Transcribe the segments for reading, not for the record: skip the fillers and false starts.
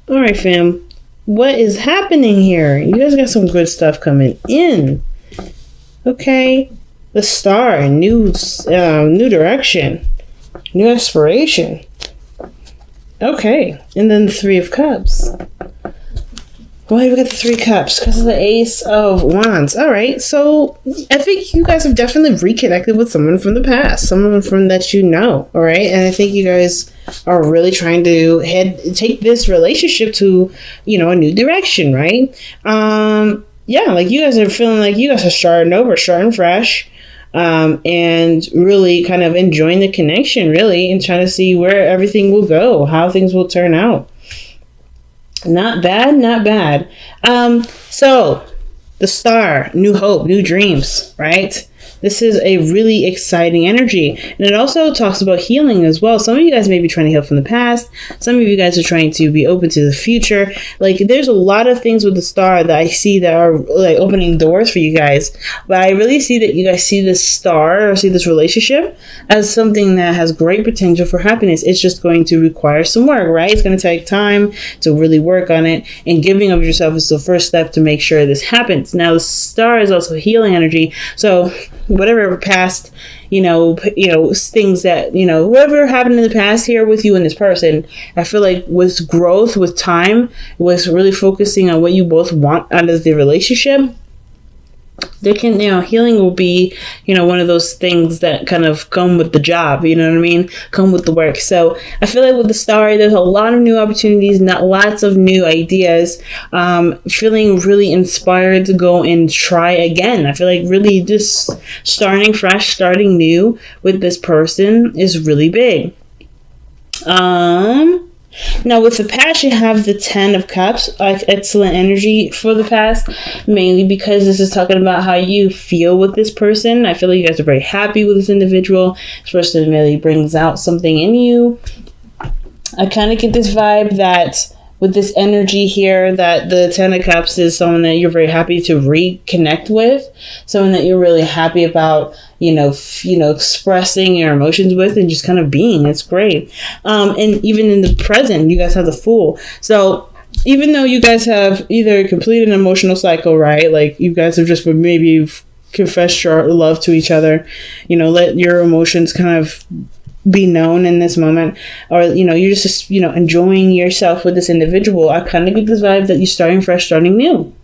All right, fam. What is happening here? You guys got some good stuff coming in. Okay. The Star, new direction, new aspiration. Okay. And then the Three of Cups. Why do we got the Three Cups? Because of the Ace of Wands. All right. So I think you guys have definitely reconnected with someone from the past, someone from that you know. All right. And I think you guys are really trying to take this relationship to, a new direction, right? Yeah, like you guys are feeling like you guys are starting fresh. And really kind of enjoying the connection, really, and trying to see where everything will go, how things will turn out. Not bad, not bad. So the Star, new hope, new dreams, right? This is a really exciting energy. And it also talks about healing as well. Some of you guys may be trying to heal from the past. Some of you guys are trying to be open to the future. Like, there's a lot of things with the Star that I see that are like opening doors for you guys. But I really see that you guys see this Star or see this relationship as something that has great potential for happiness. It's just going to require some work, right? It's going to take time to really work on it. And giving of yourself is the first step to make sure this happens. Now, the Star is also healing energy. So whatever past, things that, whatever happened in the past here with you and this person, I feel like with growth, with time, with really focusing on what you both want out of the relationship, there can, healing will be, one of those things that kind of come with the job, you know what I mean? Come with the work. So I feel like with the Star, there's a lot of new opportunities, not lots of new ideas, feeling really inspired to go and try again. I feel like really just starting fresh, starting new with this person is really big. Now, with the past, you have the 10 of Cups, like excellent energy for the past, mainly because this is talking about how you feel with this person. I feel like you guys are very happy with this individual. This person really brings out something in you. I kind of get this vibe that with this energy here, that the 10 of Cups is someone that you're very happy to reconnect with, someone that you're really happy about, expressing your emotions with and just kind of being. It's great. And even in the present, you guys have the Fool. So even though you guys have either completed an emotional cycle, right? Like you guys have just maybe confessed your love to each other, let your emotions kind of be known in this moment, or you're just enjoying yourself with this individual. I kind of get this vibe that you're starting fresh, starting new.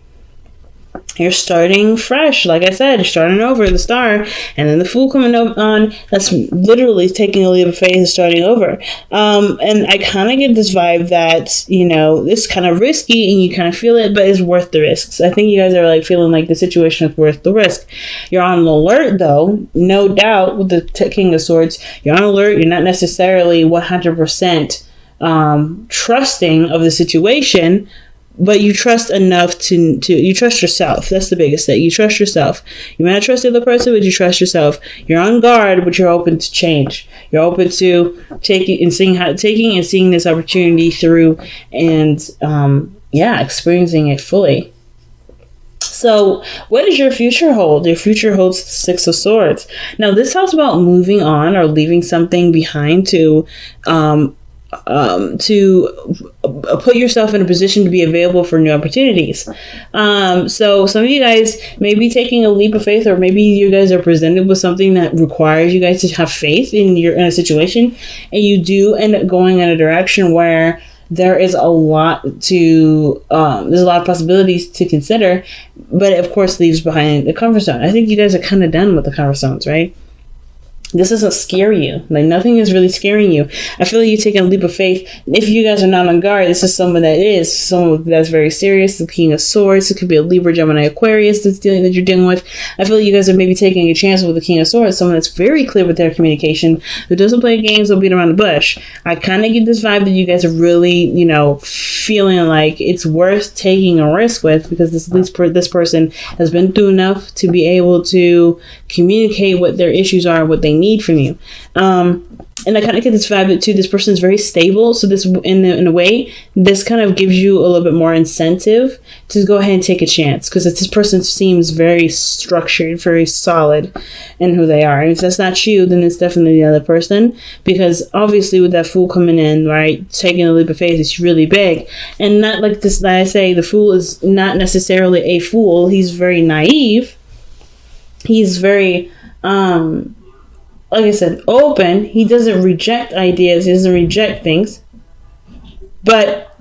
You're starting fresh, like I said, you're starting over, the Star, and then the Fool coming on. That's literally taking a leap of faith and starting over. And I kind of get this vibe that it's kind of risky, and you kind of feel it, but it's worth the risks. I think you guys are like feeling like the situation is worth the risk. You're on alert, though, no doubt. With the King of Swords, you're on alert. You're not necessarily 100% trusting of the situation. But you trust enough to you trust yourself. That's the biggest thing. You trust yourself. You might not trust the other person, but you trust yourself. You're on guard, but you're open to change. You're open to taking and seeing this opportunity through, and experiencing it fully. So what does your future hold? Your future holds the Six of Swords. Now, this talks about moving on or leaving something behind to put yourself in a position to be available for new opportunities. So some of you guys may be taking a leap of faith, or maybe you guys are presented with something that requires you guys to have faith in a situation, and you do end up going in a direction where there is a lot there's a lot of possibilities to consider, but it of course leaves behind the comfort zone. I think you guys are kind of done with the comfort zones, right? This doesn't scare you. Like, nothing is really scaring you. I feel like you're taking a leap of faith. If you guys are not on guard, this is someone that's very serious. The King of Swords. It could be a Libra, Gemini, Aquarius that you're dealing with. I feel like you guys are maybe taking a chance with the King of Swords. Someone that's very clear with their communication, who doesn't play games or beat around the bush. I kind of get this vibe that you guys are really, feeling like it's worth taking a risk with, because this person has been through enough to be able to communicate what their issues are, what they need from you. And I kind of get this vibe that too, this person's very stable. So this, in a way, this kind of gives you a little bit more incentive to go ahead and take a chance. Because this person seems very structured, very solid in who they are. And if that's not you, then it's definitely the other person. Because obviously with that Fool coming in, right, taking a leap of faith, it's really big. And not like this, like I say, the Fool is not necessarily a fool. He's very naive. He's very, like I said, open. He doesn't reject ideas. He doesn't reject things. But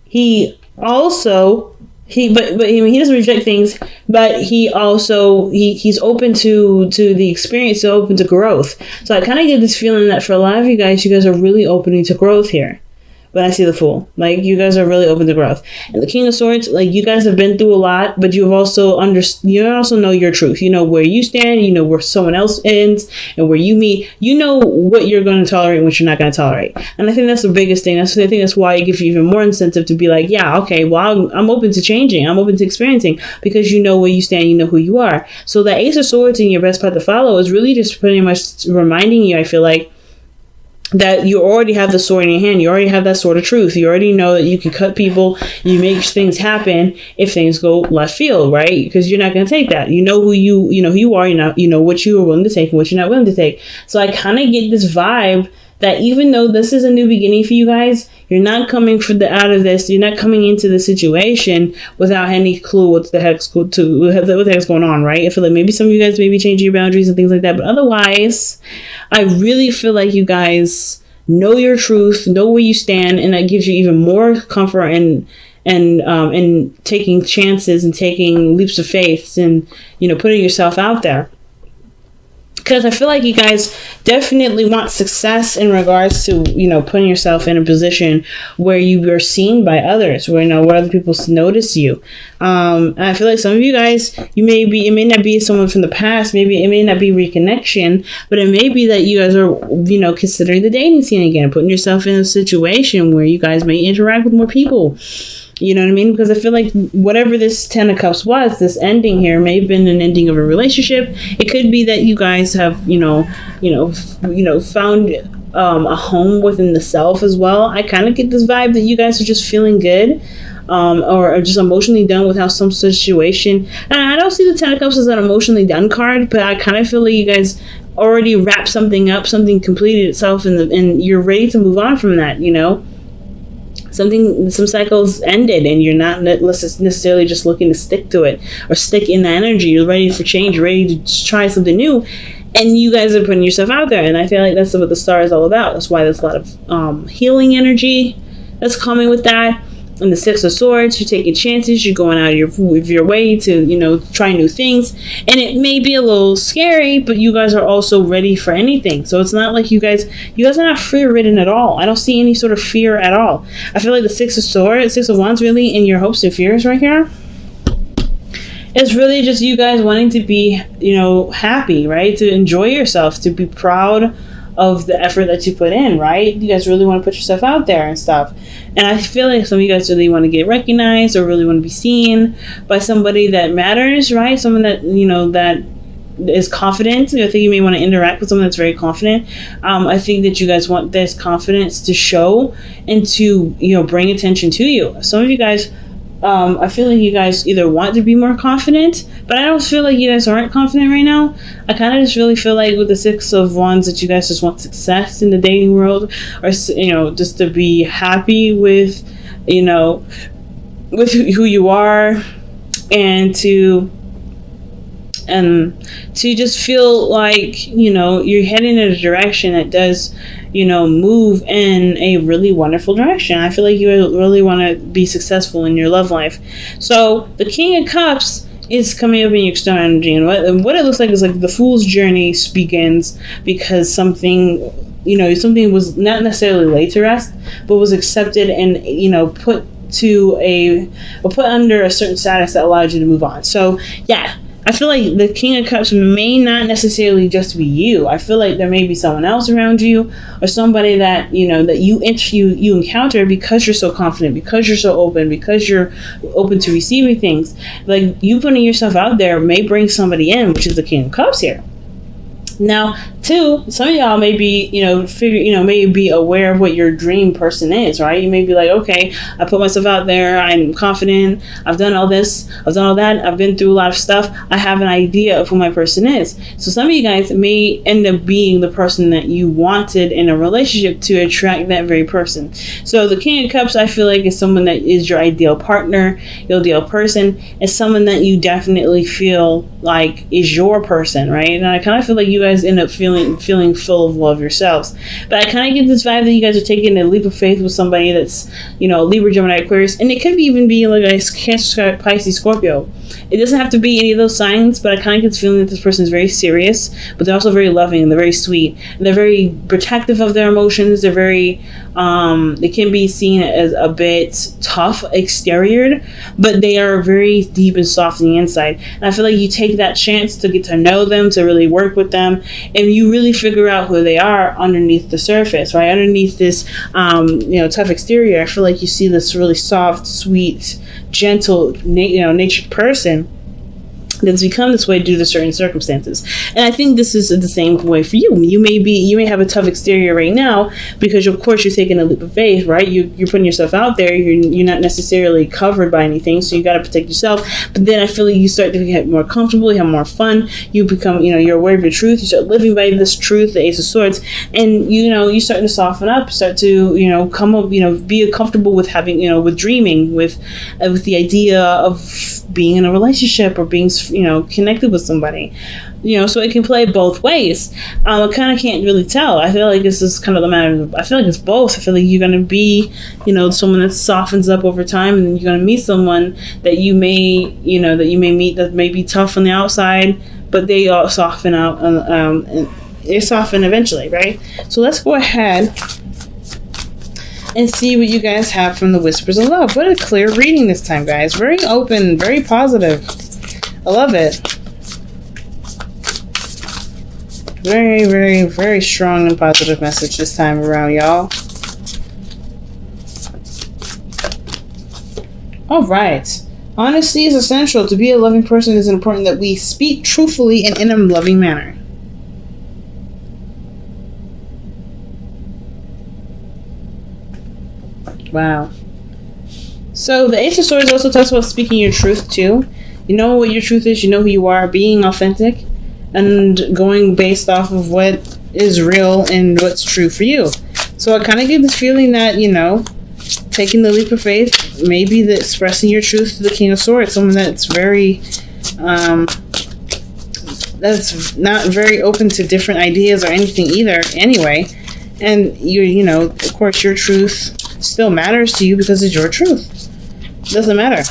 he also, he doesn't reject things, but he also, he's open to the experience, so open to growth. So I kind of get this feeling that for a lot of you guys are really opening to growth here. When I see the Fool, like, you guys are really open to growth. And the King of Swords, like, you guys have been through a lot, but you also know your truth. You know where you stand, you know where someone else ends, and where you meet. You know what you're going to tolerate and what you're not going to tolerate. And I think that's the biggest thing. I think that's why it gives you even more incentive to be like, yeah, okay, well, I'm open to changing. I'm open to experiencing, because you know where you stand, you know who you are. So the Ace of Swords in your best path to follow is really just pretty much reminding you, I feel like, that you already have the sword in your hand. You already have that sword of truth. You already know that you can cut people. You make things happen if things go left field, right? Because you're not going to take that. You know who you are. You know what you are willing to take and what you're not willing to take. So I kind of get this vibe that even though this is a new beginning for you guys, you're not coming out of this. You're not coming into the situation without any clue what the heck's going on, right? I feel like maybe some of you guys may be changing your boundaries and things like that, but otherwise, I really feel like you guys know your truth, know where you stand, and that gives you even more comfort and taking chances and taking leaps of faith and putting yourself out there. Because I feel like you guys definitely want success in regards to, putting yourself in a position where you are seen by others, where other people notice you. And I feel like some of you guys, it may not be someone from the past, maybe it may not be reconnection, but it may be that you guys are, considering the dating scene again, putting yourself in a situation where you guys may interact with more people. You know what I mean? Because I feel like whatever this Ten of Cups was, this ending here may have been an ending of a relationship. It could be that you guys have, found a home within the self as well. I kind of get this vibe that you guys are just feeling good, or just emotionally done with how some situation. And I don't see the Ten of Cups as an emotionally done card, but I kind of feel like you guys already wrapped something up, something completed itself, and you're ready to move on from that. Some cycles ended, and you're not necessarily just looking to stick to it or stick in the energy. You're ready for change, you're ready to try something new, and you guys are putting yourself out there. And I feel like that's what the star is all about. That's why there's a lot of healing energy that's coming with that. And the Six of Swords, you're taking chances, you're going out of your way to, try new things. And it may be a little scary, but you guys are also ready for anything. So it's not like you guys are not fear-ridden at all. I don't see any sort of fear at all. I feel like the Six of Swords, Six of Wands, really, in your hopes and fears right here, it's really just you guys wanting to be, happy, right? To enjoy yourself, to be proud of the effort that you put in, right? You guys really want to put yourself out there and stuff. And I feel like some of you guys really want to get recognized or really want to be seen by somebody that matters, right? Someone that, that is confident. I think you may want to interact with someone that's very confident. I think that you guys want this confidence to show and to, bring attention to you. Some of you guys, I feel like you guys either want to be more confident, but I don't feel like you guys aren't confident right now. I kind of just really feel like with the Six of Wands that you guys just want success in the dating world, or, just to be happy with, with who you are, and to just feel like, you're heading in a direction that does, move in a really wonderful direction. I feel like you really want to be successful in your love life. So the King of Cups is coming up in your external energy, and what it looks like is like the Fool's journey begins because something was not necessarily laid to rest, but was accepted and, put under a certain status that allowed you to move on. So yeah, I feel like the King of Cups may not necessarily just be you. I feel like there may be someone else around you, or somebody that that you encounter because you're so confident, because you're so open, because you're open to receiving things. Like, you putting yourself out there may bring somebody in, which is the King of Cups here. Now, Two, some of y'all may be, may be aware of what your dream person is, right? You may be like, okay, I put myself out there. I'm confident. I've done all this. I've done all that. I've been through a lot of stuff. I have an idea of who my person is. So some of you guys may end up being the person that you wanted in a relationship to attract that very person. So the King of Cups, I feel like, is someone that is your ideal partner, your ideal person. It's someone that you definitely feel like is your person, right? And I kind of feel like you guys end up feeling full of love yourselves. But I kind of get this vibe that you guys are taking a leap of faith with somebody that's, Libra, Gemini, Aquarius, and it could even be like a Cancer, Pisces, Scorpio. It doesn't have to be any of those signs, but I kind of get this feeling that this person is very serious, but they're also very loving and they're very sweet. And they're very protective of their emotions. They're very, they can be seen as a bit tough exterior, but they are very deep and soft on the inside. And I feel like you take that chance to get to know them, to really work with them, and you really figure out who they are underneath the surface, right? Underneath this, tough exterior, I feel like you see this really soft, sweet, gentle, natured person that's become this way due to certain circumstances. And I think this is the same way for you. You may have a tough exterior right now because, of course, you're taking a leap of faith, right? You're putting yourself out there. You're not necessarily covered by anything, so you got to protect yourself. But then I feel like you start to get more comfortable, you have more fun. You become, you're aware of your truth. You start living by this truth, the Ace of Swords, and you start to soften up, start to come up, be comfortable with having, with dreaming, with the idea of being in a relationship or being connected with somebody, so it can play both ways. I kind of can't really tell. I feel like this is kind of the matter. I feel like it's both. I feel like you're going to be, someone that softens up over time, and then you're going to meet someone that you may meet that may be tough on the outside, but they all soften out, and they soften eventually, right? So let's go ahead and see what you guys have from the Whispers of Love. What a clear reading this time, guys. Very open, very positive. I love it. Very, very, very strong and positive message this time around, y'all. All right. Honesty is essential. To be a loving person, it is important that we speak truthfully and in a loving manner. Wow. So the Ace of Swords also talks about speaking your truth too. You know what your truth is, you know who you are, being authentic, and going based off of what is real and what's true for you. So I kind of get this feeling that, taking the leap of faith, maybe the expressing your truth to the King of Swords, someone that's very, that's not very open to different ideas or anything either anyway. And of course, your truth still matters to you because it's your truth. It doesn't matter.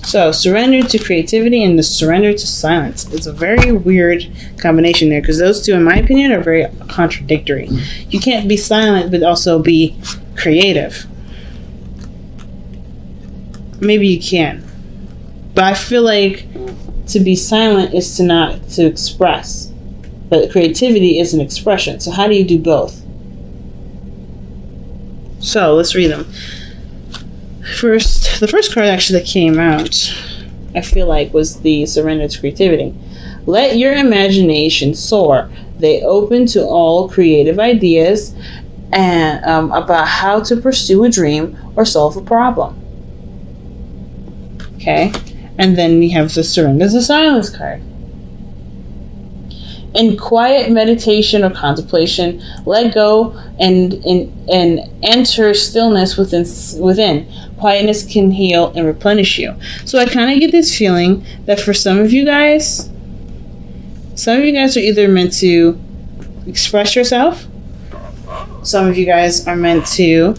So, surrender to creativity and the surrender to silence. It's a very weird combination there because those two, in my opinion, are very contradictory. You can't be silent but also be creative. Maybe you can. But I feel like to be silent is to express. But creativity is an expression. So how do you do both? So let's read them. The first card actually that came out, I feel like, was the surrender to creativity. Let your imagination soar. They open to all creative ideas and about how to pursue a dream or solve a problem. Okay, and then we have the surrender to silence card. In quiet meditation or contemplation, let go and enter stillness within. Quietness can heal and replenish you. So I kind of get this feeling that for some of you guys are either meant to express yourself. Some of you guys are meant to,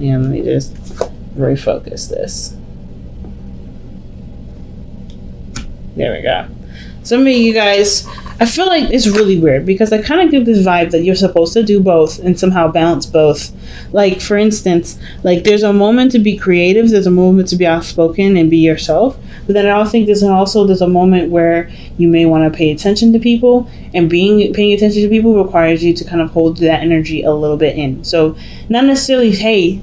let me just refocus this. There we go. Some of you guys, I feel like it's really weird because I kind of get this vibe that you're supposed to do both and somehow balance both. Like, for instance, like there's a moment to be creative, there's a moment to be outspoken and be yourself. But then I also think there's a moment where you may want to pay attention to people, and paying attention to people requires you to kind of hold that energy a little bit in. So not necessarily, hey,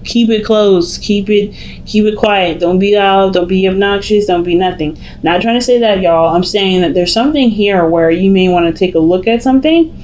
Keep it closed. Keep it quiet. Don't be loud. Don't be obnoxious. Don't be nothing. Not trying to say that, y'all. I'm saying that there's something here where you may want to take a look at something.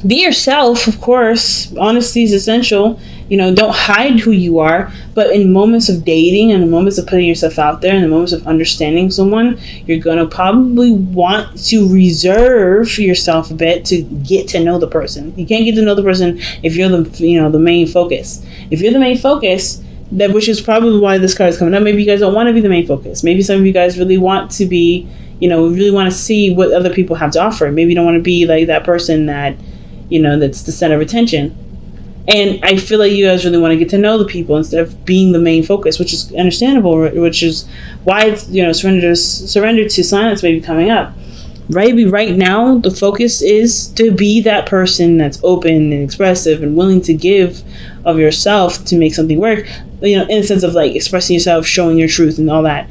Be yourself, of course. Honesty is essential. Don't hide who you are. But in moments of dating and in moments of putting yourself out there and in moments of understanding someone, you're going to probably want to reserve yourself a bit to get to know the person. You can't get to know the person if you're the main focus. If you're the main focus, which is probably why this card is coming up. Maybe you guys don't want to be the main focus. Maybe some of you guys really want to be, really want to see what other people have to offer. Maybe you don't want to be like that person that, that's the center of attention. And I feel like you guys really want to get to know the people instead of being the main focus, which is understandable, which is why, surrender to silence may be coming up. Right now, the focus is to be that person that's open and expressive and willing to give of yourself to make something work, in the sense of like expressing yourself, showing your truth and all that.